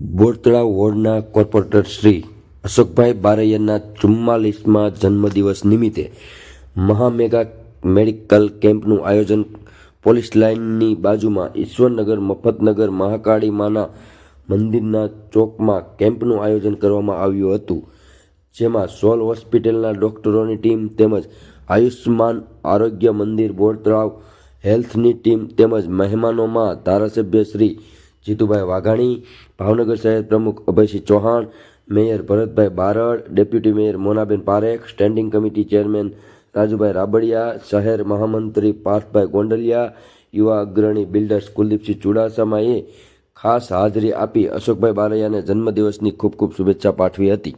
Bortalav વોર્ડના corporator Shri અશોકભાઈ બારૈયાના 44મા જન્મદિવસ નિમિત્તે મહામેગા medical કેમ્પનું આયોજન પોલીસ લાઇનની બાજુમાં ઈશ્વરનગર મફતનગર મહાકાળી માના મંદિરના ચોકમાં કેમ્પનું આયોજન કરવામાં આવ્યું હતું, જેમાં સોલ હોસ્પિટલના ડોક્ટરોની ટીમ તેમજ આયુષ્માન આરોગ્ય મંદિર બોરતળાવ હેલ્થની ટીમ તેમજ મહેમાનોમાં ધારાસભ્ય શ્રી જીતુભાઈ વાઘાણી, ભાવનગર શહેર પ્રમુખ Abhaysinh Chauhan, mayor Bharatbhai Barad, deputy mayor Monaben Parekh, standing committee chairman Rajubhai Rabadiya, શહેર મહામંત્રી પાર્થભાઈ ગોંડલિયા, યુવા અગ્રણી બિલ્ડર્સ કુલદીપસિંહ ચુડાસમાએ ખાસ હાજરી આપી અશોકભાઈ બારૈયાને જન્મદિવસની ખૂબ ખૂબ શુભેચ્છા પાઠવી હતી.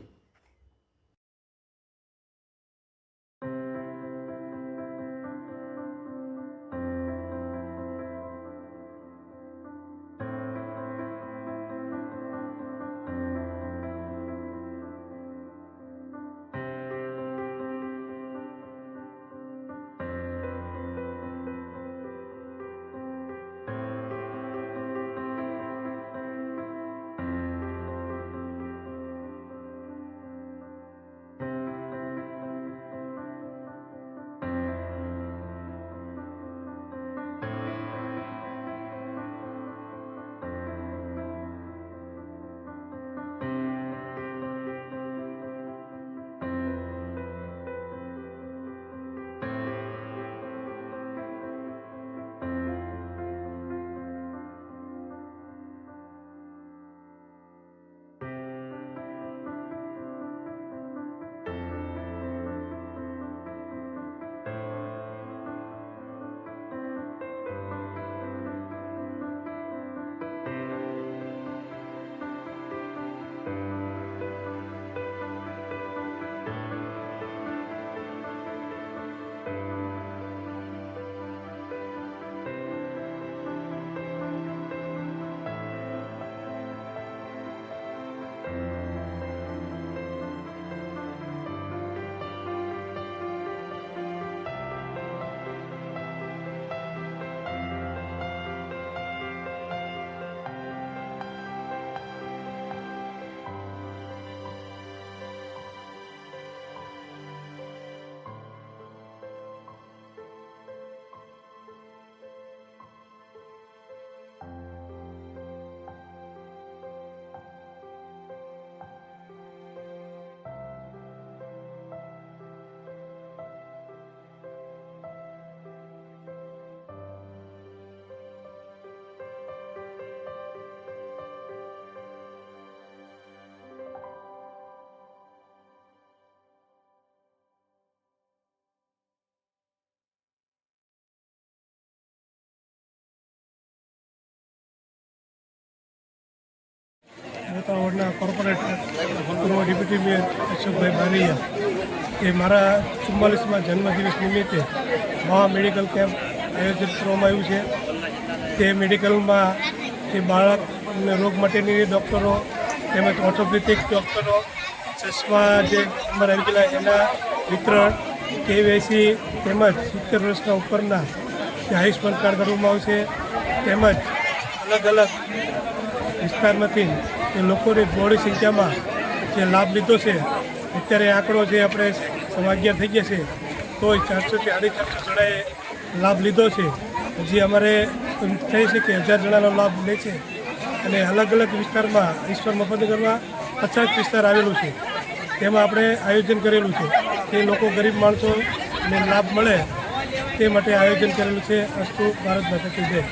વોર્ડના કોર્પોરેટર પૂર્વ ડેપ્યુટી મેયર અશોકભાઈ બારૈયા એ મારા 44મા જન્મદિવસ નિમિત્તે મહા મેડિકલ કેમ્પ આયોજિત કરવામાં આવ્યું છે. તે મેડિકલમાં જે બાળકને રોગ માટેની ડૉક્ટરો તેમજ ઓર્થોપેડિક ડૉક્ટરો, ચશ્મા જે નંબર આવી ગયેલા એના વિતરણ, KYC તેમજ 70 વર્ષના ઉપરના જે આયુષ્માન કાર્ડ કરવામાં આવશે, તેમજ અલગ અલગ વિસ્તારમાંથી એ લોકોની બહોળી સંખ્યામાં જે લાભ લીધો છે. અત્યારે આંકડો જે આપણે 11:15 થઈ ગયા છે તોય 400 થી 450 જણાએ લાભ લીધો છે. હજી અમારે થઈ છે કે 1000 જણાનો લાભ લે છે. અને અલગ અલગ વિસ્તારમાં ઈશ્વર મફતનગરમાં 50 વિસ્તાર આવેલું છે, તેમાં આપણે આયોજન કરેલું છે. તે લોકો ગરીબ માણસોને લાભ મળે તે માટે આયોજન કરેલું છે. અસ્તુ ભારત માતા કી જય.